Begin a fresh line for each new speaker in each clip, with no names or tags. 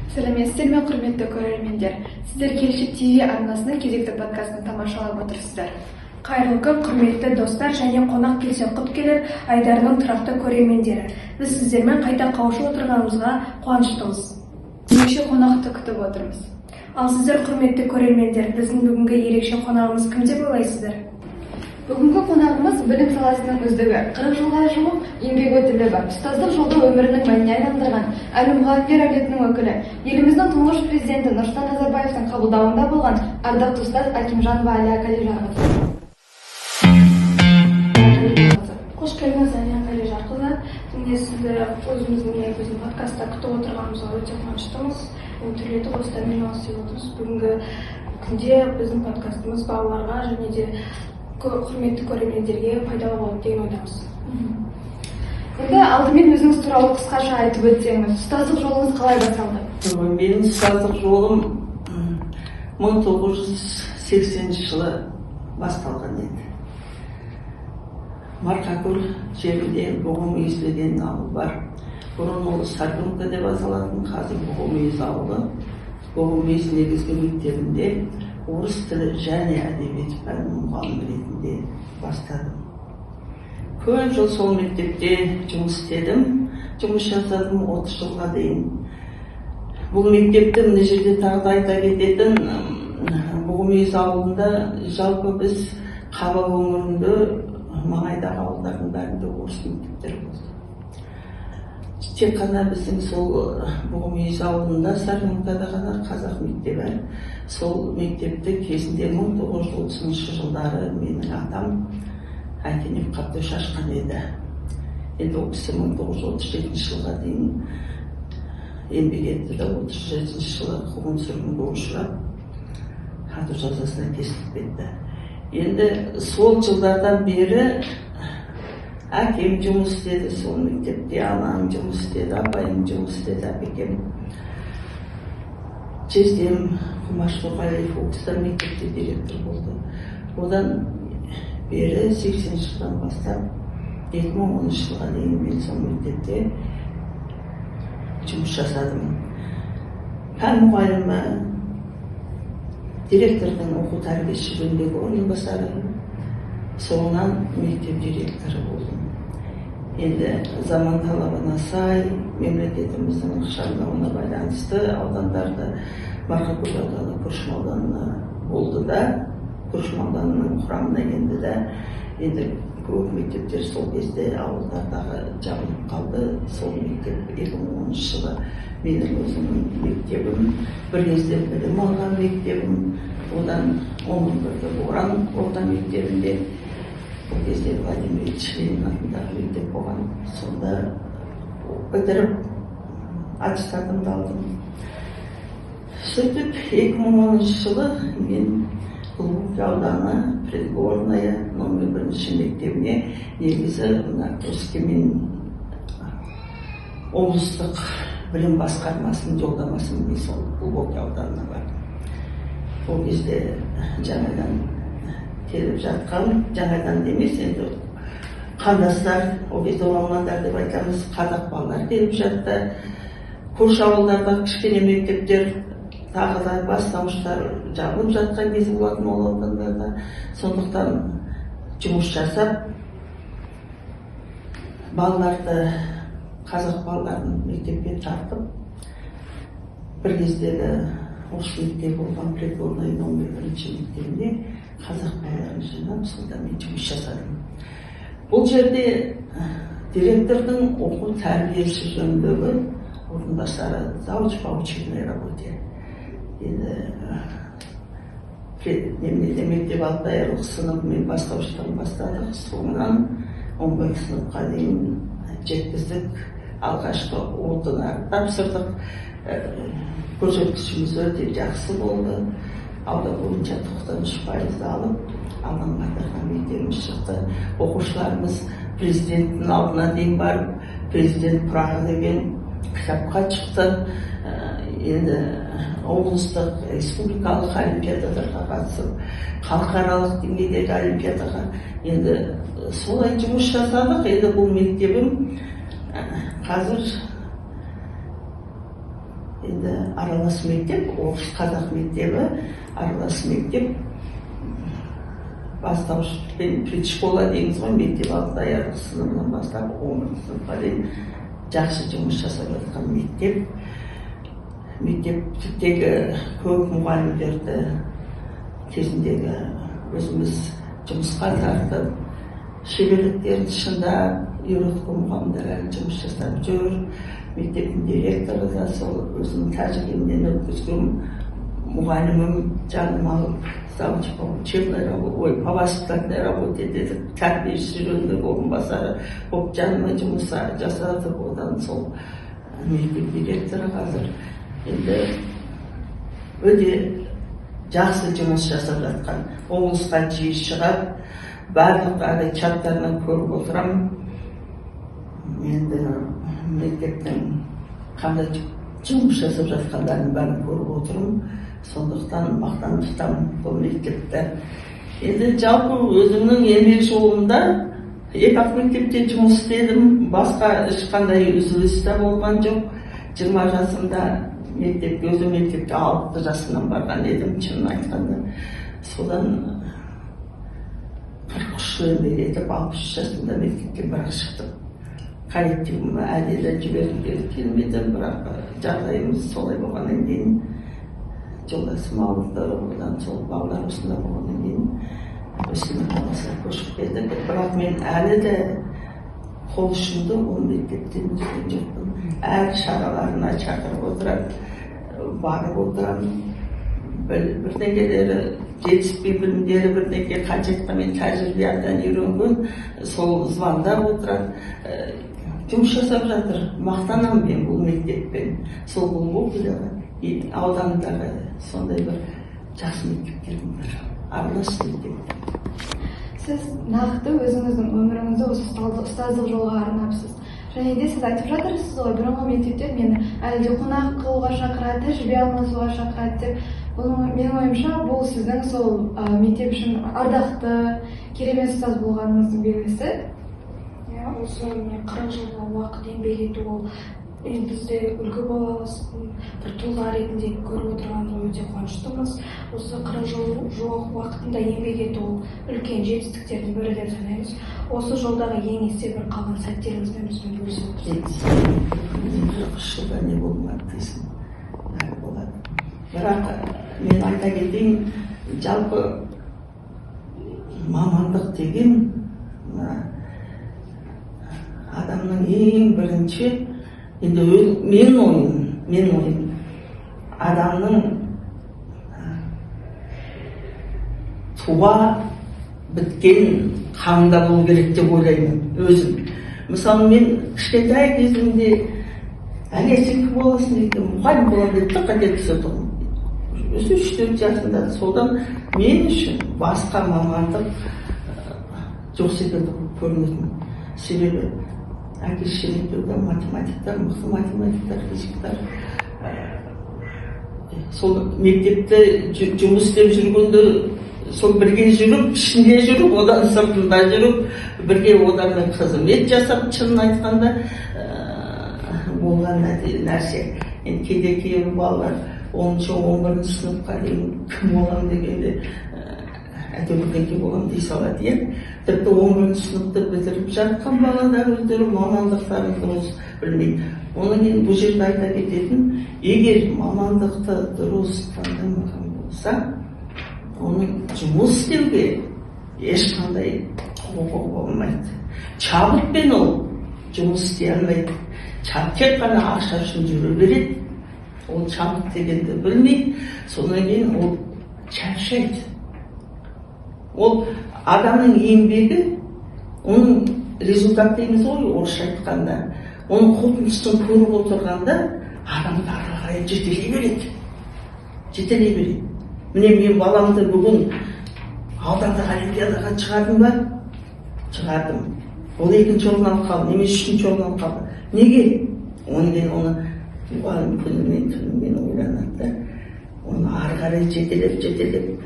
Сәлеметсіздер ме, құрметті көрермендер? Сіздер Келешек ТВ арнасының кезекті подкастын тамашалап отырсыздар.
Қайырлы күн, құрметті достар және қонақ келсе құт келер айдарының тұрақты көрермендері. Біз сіздермен қайта қауышып отырғанымызға қуаныштымыз.
Ерекше қонақты күтіп отырмыз.
Ал сіздер, құрметті көрермендер, біздің бүгінгі ерекше қонағымыз кім деп ойлайсыздар?
Бүгінгі қонағымыз білім саласының үздігі, 40 жылға жуық еңбек өтілі бар, ұстаздық жолды өмірінің мәніне айналдырған әлем мұғалімдер әулетінің өкілі, еліміздің тұңғыш президенті Нұрсұлтан Назарбаевтың қабылдауында болған ардақты ұстаз Акимжанова Әлия Қалижанқызы.
Қош келдіңіз, Әлия Қалижанқызы. Сізді өзіміздің подкастта күтіп отырғанымызға өте қуаныштымыз. Түрлі достармен алысып отырмыз. Бүгінгі күнде біздің подкастымыз балаларға және де құрметті көрермендерге пайдалы болады деген ойдамыз.
Енді алдымен өзіңіз туралы қысқаша айтып өтсеңіз, ұстаздық жолыңыз қалай басталды?
Менің ұстаздық жолым 1980 жылы басталған еді. Марқакөл жерінде Бұғымүйіз деген ауыл бар. Бұрын ол Сарбунка деп аталатын, қазір Бұғымүйіз ауылы. Бұғымүйіз негізгі мектебінде орыс тілі және әдебиет пәнінің мұғалімі ретінде бастадым. Көп жыл сол мектепте жұмыс істедім, жұмыс жасадым 30 жылға дейін. Бұл мектепті мына жерде тағы да айта кететін, Бұғымүйіз ауылында жалпы біз Қаба өңірінде маңайдағы ауылдардың бәрінде орыс мектептер болды. Тек қана біздің сол Бұғымүйіз ауылында Сарбункада ғана қазақ мектебі бар. Сол мектепті кезінде 1930 жылдары менің атам Әкенев Қабдөш ашқан еді. Енді ол кісі 1937 жылға дейін еңбек етті де 37 жылы қуғын сүргінге ұшырап, ату жазасына кесіліп кетті. Енді сол жылдардан бері әкем жұмыс істеді сол мектепте, анам жұмыс істеді, апайым жұмыс істеді, әпекем. Жездем Құмаш Тоқаев ол кісі мектепте директор болды. Одан бері 80 жылдан бастап 2010 жылға дейін мен сол мектепте жұмыс жасадым. Пән мұғалімі, директордың оқу тәрбиесі жөніндегі орынбасары, соңынан мектеп директоры болдым. Енді заман талабына сай, мемлекетіміздің ықшамдауына байланысты аудандарды Марқакөл ауданы Күршім ауданына болды да, Күршім ауданының құрамына енді де, енді көп мектептер сол кезде ауылдардағы жабылып қалды. Сол мектеп 2010 жылы менің өзімнің мектебім, бір кезде білім алған мектебім, одан 11-ді Боран орта мектебінде, бұл кезде Владимир Ильич Ленин атындағы мектеп болған. Сонда бітіріп аттестатымды алдым. Сөйтіп 2010 жылы мен Глубокий ауданы Предгорная номер 1 мектебіне негізі Өскемен облыстық білім басқармасының жолдамасымен сол Глубокий ауданына бардым. Ол кезде жаңадан келіп жатқан, жаңадан демес, енді қандастар, ол кезде оралмандар деп айтамыз, қазақ балалар келіп жатты. Көрші ауылдарда кішкене мектептер тағы да бастауыштар жабылып жатқан кез болатын ол аудандарда. Сондықтан жұмыс жасап, балаларды, қазақ балаларын мектепке тартып, бір кездегі осы мектеп болған Предгорный номер 1 мектебінде қазақ балаларын жинап, сонда мен жұмыс жасадым. Бұл жерде директордың оқу тәрбиесі жөніндегі орынбасары завуч по учебной работе. Енді мектеп алып даярлық сыныбымен бастауыштан бастадық, соңынан 11 сыныпқа дейін жеткіздік. Алғашқы 10-ны тапсырдық. Көрсеткішіміз өте жақсы болды. Аудан бойынша 93% алып, алған қатарған мектебіміз шықты. Оқушыларымыз президенттің алдына дейін барып, президент прағы деген кітапқа шықты. Енді облыстық, республикалық олимпиадаларға қатысып, халықаралық деңгейдегі олимпиадаға енді солай жұмыс жасадық. Енді бұл мектебім қазір енді аралас мектеп, орыс қазақ мектебі, аралас мектеп, бастауыш пен предшкола дейміз ғой, мектеп алды даярлық сыныбынан бастап 10 сыныпқа дейін жақсы жұмыс жасап жатқан мектеп. Мектептегі көп мұғалімдерді кезіндегі өзіміз жұмысқа тартып, шеберліктерін шыңдап үйреткен мұғалімдер әлі жұмыс жасап жүр. Мектептің директоры да сол өзінің тәжірибемнен өткізген мұғалімім жаным алып, по воспитательной работе деді, тәрбиеші жөніндегі орынбасары болып жаныма жұмыс жасады. Одан сол мектеп директоры қазір енді өте жақсы жұмыс жасап жатқан. Облысқа жиі шығады, барлық чаттарынан көріп отырамын. Енді мектептің қандай жұмыс жасап жатқандарын бәрін көріп отырмын. Сондықтан мақтан тұтамын бұл мектепті. Енді жалпы өзімнің еңбек жолында 2 мектепте жұмыс істедім. Басқа ешқандай үзіліс те болған жоқ. 20 жасымда мектепке, өзім мектепке 6 жасымнан барған едім, шынын айтқанда. Содан 43 еңбек етіп 63 жасымда мектепке бірақ шықтым. Коллективіме әлі де жібергім келмеді, бірақ жағдайымыз солай болғаннан кейін жолдасым ауырды, одан сол балалар осында болғаннан кейін өскемен қаласына көшіп келдік. Бірақ мен әлі де қол ұшымды ол мектептен үзген жоқпын. Әр шараларына шақырып отырады, барып отырамын. Бірдеңелері жетіспей, білімдері бірдеңе қаншетқа мен тәжірибедан үйренген, сол звондап отырады. Жұмыс жасап жатыр. Мақтанамын мен бұл мектеппен. Сол Глубокидағы аудандағы сондай бір жақсы мектептердің бірі. Аралас мектеп.
Сіз нақты өзіңіздің өміріңізді осы ұстаздық жолға арнапсыз. Және де сіз айтып жатырсыз ғой, бұрынғы мектептер мені әлі де қонақ қылуға шақырады, тәжірибе алмасуға шақырады деп. Менің ойымша, бұл сіздің сол мектеп үшін ардақты, керемет ұстаз болғаныңыздың белгісі.
Осы 40 жылға уақыт еңбек ету, ол бізде үлгі боламыз, бір тұлға ретінде көріп отырғанымызға өте қуаныштымыз. Осы 40 жыл жоқ уақытында еңбек ету үлкен жетістіктердің бірі деп санаймыз. Осы жолдағы ең есте бір қалған сәттеріңізбен бізбен бөлісіңіз.
43 жылда не болмады дейсің, бәрі болады. Бірақ мен айта кетейін, жалпы мамандық деген адамның ең бірінші, енді мен ойым, адамның туа біткен қанында болу керек деп ойлаймын өзім. Мысалы мен кішкентай кезімде әне сен кім боласың дейді, мұғалім боламын деп қате түсірдім. Өзі 3-4 жасында. Содан мен үшін басқа мамандық жоқ секілді көрінетін. Себебі әке-шешемде математиктар, мықты математиктар, физиктар. Сол мектепте жұмыс істеп жүргенде сол бірге жүріп, ішінде жүріп, одан сыртында жүріп, бірге одан қызмет жасап, шынын айтқанда болған нәрсе. Кейде кейбір балалар 10-11 сыныпқа дейін кім болам дегенде әйтеуір болам дей салады. Тіпті 11 сыныпты бітіріп жатқан балалар өздері мамандықтарын дұрыс білмейді. Оның кейін бұл жерде айта кететін, егер мамандықты дұрыс таңдамаған болса, оның жұмыс істеуге ешқандай құқығы болмайды. Шабытпен ол жұмыс істей алмайды. Тек қана ақша үшін жүре береді. Ол шабыт дегенді білмейді. Содан кейін ол шаршайды. Ол адамның еңбегі, оның результат дейміз ғой, орысша айтқанда, оның қорытындысын көріп отырғанда адамды ары қарай жетелей береді. Міне мен баламды бүгін аудандық олимпиадаға шығардым ба? Шығардым. Ол 2-ші орын алып қалды, немесе 3-ші орын алып қалды. Неге? Оның кейін оны мұғалім күнімен ойланады. Оны ары қарай жетелеп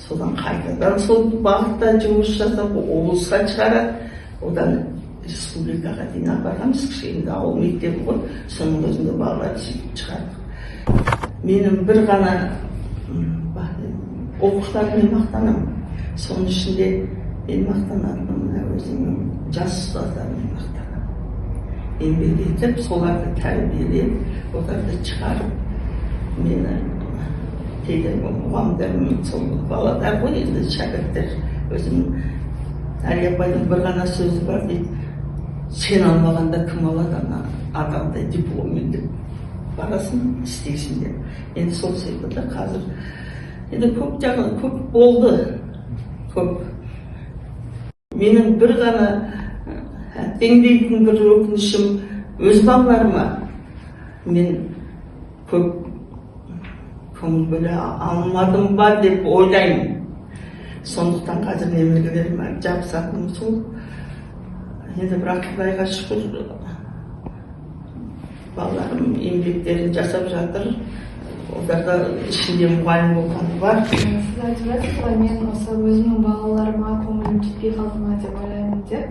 содан қайтадан сол бағытта жұмыс жасап, облысқа шығарады. Одан республикаға дейін апарғанбыз, кішкене ауыл мектебі ғой, соның өзінде балалар шығардық. Менің бір ғана оқушылармен мақтанамын. Соның ішінде мен мақтанатыным мына өзімнің жас ұстаздармен мақтанамын. Еңбек етіп, соларды тәрбиелеп, оларды шығарып, мені кейде мұғалімдерім, сол баладар ғой, енді шәкірттер, өзім Әлия апайдың бір ғана сөзі бар дейді, сен алмағанда кім алады ана адамдай дипломмен деп барасың, істейсің деп. Енді сол секілді қазір енді көп болды, көп. Менің бір ғана әттеңдейтін бір өкінішім, өз балаларыма мен көп көңіл бөле алмадым ба деп ойлаймын. Сондықтан қазір немерелерім жабысатыным сол. Енді бірақ Құдайға шүкір, балаларым еңбектерін жасап жатыр. Оларда ішінде мұғалім болғаны бар.
Сіз айтып жатсыз ғой, мен осы өзімнің балаларыма көңілім жетпей қалды ма деп ойлаймын деп.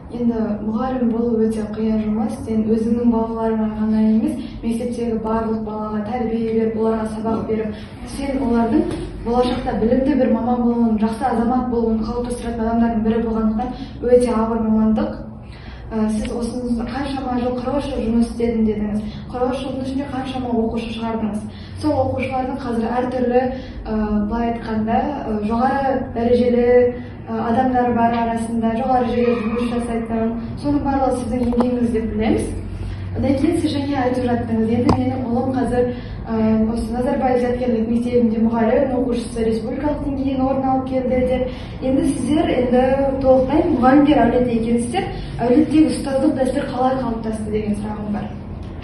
Енді мұғалім болу өте қиын жұмыс. Сен өзіңнің балаларыңа ғана емес, мектептегі барлық балаға тәрбие беріп, оларға сабақ беріп, сен олардың болашақта білімді бір маман болуын, жақсы азамат болуын қалыптастыратын адамдардың бірі болғандықтан өте ауыр мамандық. Сіз осының қаншама жыл, 43 жыл жұмыс істедім дедіңіз. 43 жылдың ішінде қаншама оқушы шығардыңыз. Сол оқушылардың қазір әртүрлі, былай айтқанда, жоғары дәрежелі адамдар бар арасында, жоғары жерде жұмыс жасайтын. Соның барлығы сіздің еңбегіңіз деп білеміз. Одан кейін сіз жаңа айтып жаттыңыз. Енді менің ұлым қазір осы Назарбаев зияткерлік мектебінде мұғалім, оқушысы республикалық деңгейден орын алып келді деп. Енді сіздер толықтай мұғалімдер әулеті екенсіздер. Әулеттегі ұстаздық дәстүр қалай қалыптасты деген сұрағым бар.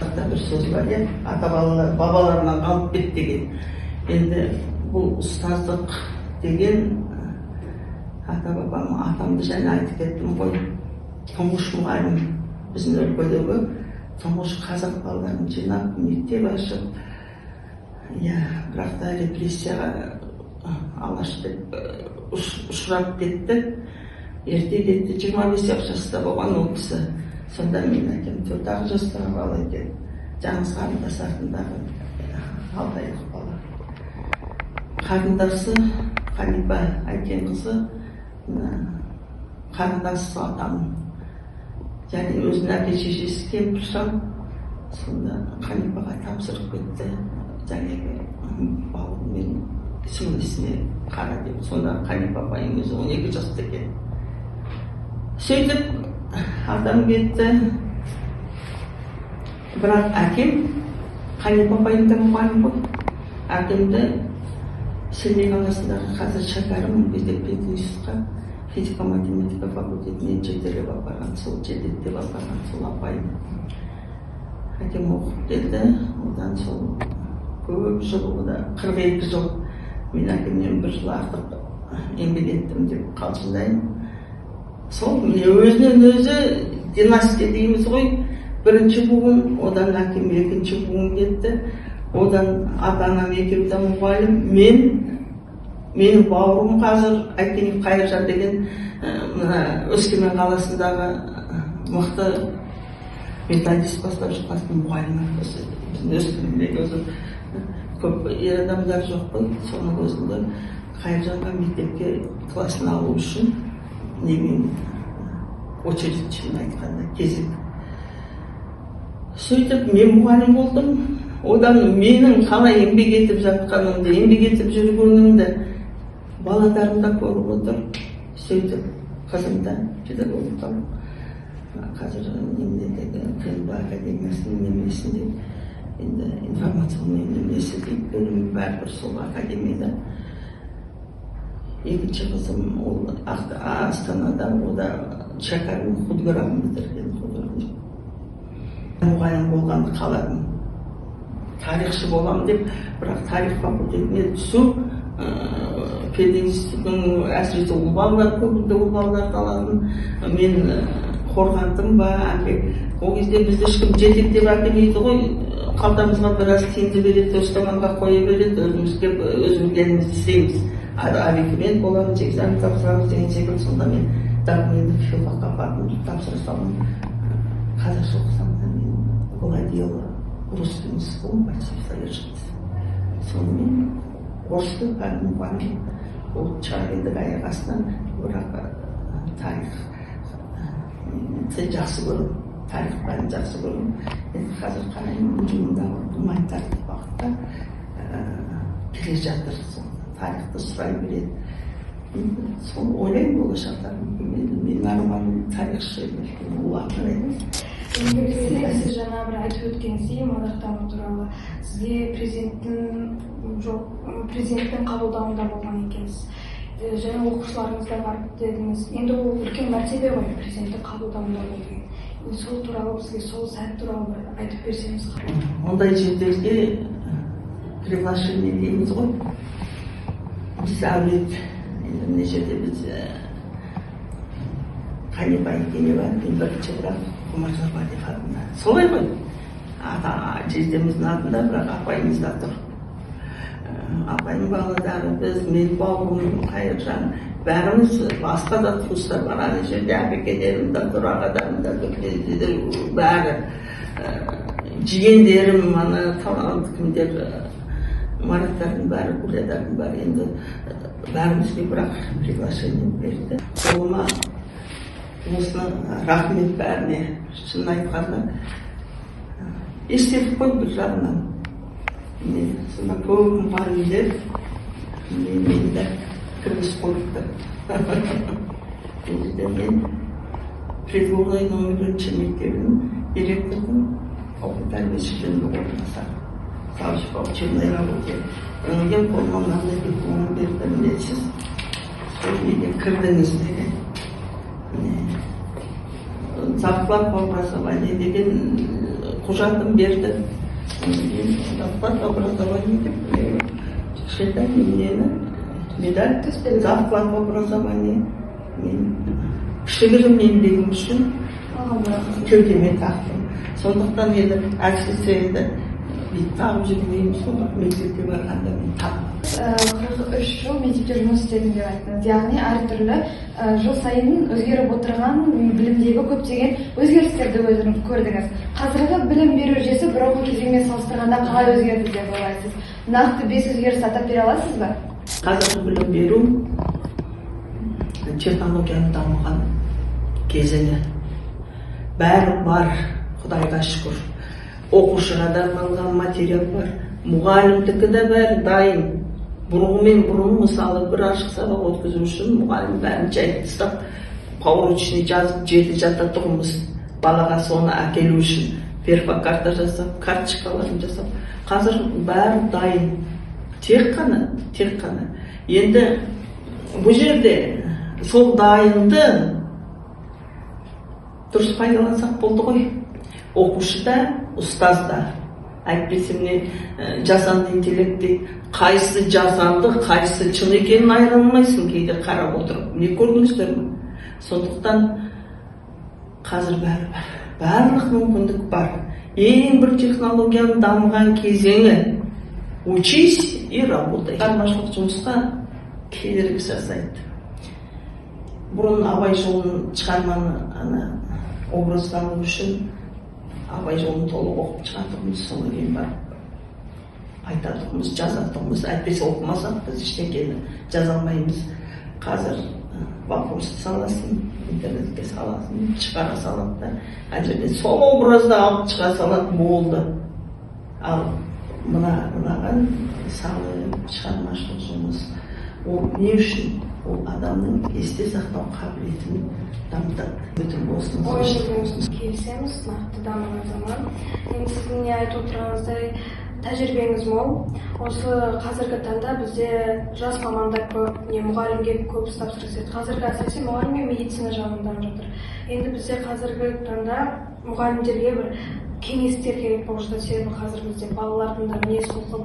Тақта бір сөз бар, ата бабаларынан қалып кетті деген. Енді бұл ұстаздық деген ата-бабам, атамды жаңа айтып кеттім ғой. Тұңғыш мұғалім, біздің өлкедегі тұңғыш қазақ балаларын жинап, мектеп ашып, бірақ та репрессияға алаштап ұшырап кетті. Ерте кетті, 25 жаста болған ол кісі. Сонда мен әкем 4 жастағы бала екен. Жаңыз қарындас артындағы 6 айлық бала. Қарындасы Қанипа әкем қызы, қарындасы атамын. Және өзінің әке шешесі кемпір шал. Сонда Қанипаға тапсырып кетті. Жаңағы бауырмен сіңлісіне қара деп. Сонда Қанипа апайым өзі 12 жаста екен. Сөйтіп адам кетті. Бірақ әкем Қанипа апайым да мұғалім ғой. Әкемді Семей қаласындағы қазір шәкәрім бізде пединститутқа физика-математика факультетіне жетелеп апарған, сол жетектеп апарған сол апайым. Әкем оқып келді, одан сол көп жыл, 42 жыл мен әкемнен 1 жыл артық еңбек еттім деп қалжыңдаймын. Сол өзінен өзі династия дейміз ғой, 1-ші буын, одан әкем 2-ші буын кетті, одан ата-анам екеуі де мұғалім, менің бауырым қазір Айкенов Қайыржан деген Өскемен қаласындағы мықты методист бастауыш кластың мұғалімі. Біздің Өскемендегі өзі көп ер адамдар жоқ қой, соның өзінде Қайыржанға мектепке класын алу үшін немен очередьшімен айтқанда кезек. Сөйтіп мен мұғалім болдым. Одан менің қалай еңбек етіп жатқанымды, еңбек етіп жүргенімді балаларым да көріп отыр. Сөйтіп қызымда педагогикалық қазір немдегі КНБ академиясының немесінде енді информационный немесі дейді, бөлімі бәрібір сол академияда. 2-ші қызым ол Астанада, ода шәкәрім худгорам бітірген художник. Мұғалім болғанды қаладым. Тарихшы боламын деп, бірақ тарих факультетіне түсу, пединституттың әсіресе ұл балалар көбінде ұл балаларды алатын. Мен қорғандым ба, ол кезде бізді ешкім жетектеп әкелмейді ғой, қалтамызға біраз тиынды береді, ұстаманға қоя береді, өзіміз кеп өз білгенімізді істейміз. Абекімен боламыз, экзамен тапсырамыз деген секілді. Сонда мен документті филфакқа апардым, тапсыра салдым. Қазақша оқысам да мен Голадиева русский языком почти совершенстве. Сонымен орысты пән мұғалім ол шығарғендік аяқ астынан бірақ тарих жақсы көрдім, тарих пәнін жақсы көрдім. Енді қазір қараймын ұжымында гуманитарлық бағытта келе жатыр, тарихты сұрай береді. Соны ойлаймын болашақта менің арманым тарихшы болатын емес.
Сіз жаңа бір айтып өткенсіз мадақтану туралы сізге президенттің қабылдауында болған екенсіз. Және оқушыларыңыз да бар дедіңіз. Енді ол үлкен мәртебе ғой, президенттің қабылдауында болған. Сол туралы бізге сол сәт туралы бір айтып берсеңіз қалай?
Ондай жерлерге приглашение дейміз ғой. Біз әулет мына жерде біз Қанибай Кенева бірінші бірақ Құмаржаба деп атында. Солай ғой. Жездеміздің атында бірақ апайымыз да тұр. Апайым баладары біз, мен бауырым, Қайыржан, бәріміз басқа да туыстар бар. Ана жерде әпекелерім да тұр, ағадарым да тұр, бәрі. Жиендерім, ана кімдер, Мараттардың бәрі, Гүлядардың бәрі енді бәрімізге бірақ приглашение берді. Қолыма осыны рахмет бәріне шын айтқанда естелік қой бір жағынан. Сонда көп мұғалімдер мені де кіргіз қойыпты. Мен предлоғай номер 1 мектебінің директордың оқу тәрбиешілігінде орынбасары. Савчик учебной работе. Мен қолымнан диплом берді, білесіз. Сол неге кірдіңіз деген. Зарплат по образованию деген құжатым берді. Зарплат по образованию деп кішкентай нені медаль, зарплат по образованию. Мен кішігірім еңбегім үшін кеудеме тақтым. Сондықтан енді әсіресе енді тағып жүрмеймін, сондықтан мектепке барғанда мен тағып.
43 жыл мектепте жұмыс істедім деп айттыңыз. Яғни әртүрлі жыл сайын өзгеріп отырған білімдегі көптеген өзгерістерді көрдіңіз. Қазіргі білім беру жүйесі бір оқу кезеңмен салыстырғанда қалай өзгерді деп ойлайсыз? Нақты 5 өзгеріс атап бере аласыз ба?
Қазіргі білім беру технологияның дамыған кезеңі. Бәрі бар, Құдайға шүкір. Оқушыға да арналған материал бар. Мұғалімдікі де бәрі дайын. Бұрын мысалы бір ашық сабақ өткізу үшін мұғалім бәрін жайып тастап, поурочный жазып жерде жата тұрмыз. Балаға соны әкелу үшін перфокарта жасап, карточкаларын жасап. Қазір бәрі дайын. Тек қана. Енді бұл жерде сол дайынды дұрыс пайдалансақ болды ғой. Оқушы да, ұстаз да. Әйтпесе міне жасанды интеллектте қайсы жасанды, қайсы шын екенін айыра алмайсың кейде қарап отырып. Не көрдіңіздер ме? Сондықтан қазір бәрі бар. Барлық мүмкіндік бар. Ең бір технологияның дамыған кезеңі. Учись и работай. Шығармашылық жұмысқа кедергі жасайды. Бұрын Абай жолын шығарманы образдану үшін Абай жолын толық оқып шығатырмыз, соны кейін барып айтатырмыз, жазатырмыз. Әйтпесе оқымасақ біз ештеңені жаза алмаймыз. Қазір вакуумсыз саласың, интернетке саласың, шығара салады. Әжеде сол образды алып шыға салады, болды. Ал мынаған мысалы шығармашылық жұмыс. Ол не үшін? Ол адамның есте сақтау қабілетін дамытады. Бүтін болсын.
Келісеміз, нақты дамыған заман. Енді сіздің не айтып отырғаныңыздай тәжірибеңіз мол. Осы қазіргі таңда бізде жас мамандар көп, мұғалімге көп тапсырыс етеді. Қазіргі әсіресе мұғалімге медицина жағынан жатыр. Енді бізде қазіргі таңда мұғалімдерге бір кеңестер керек болып жатыр. Себебі қазір бізде балалардың да мінез құлқы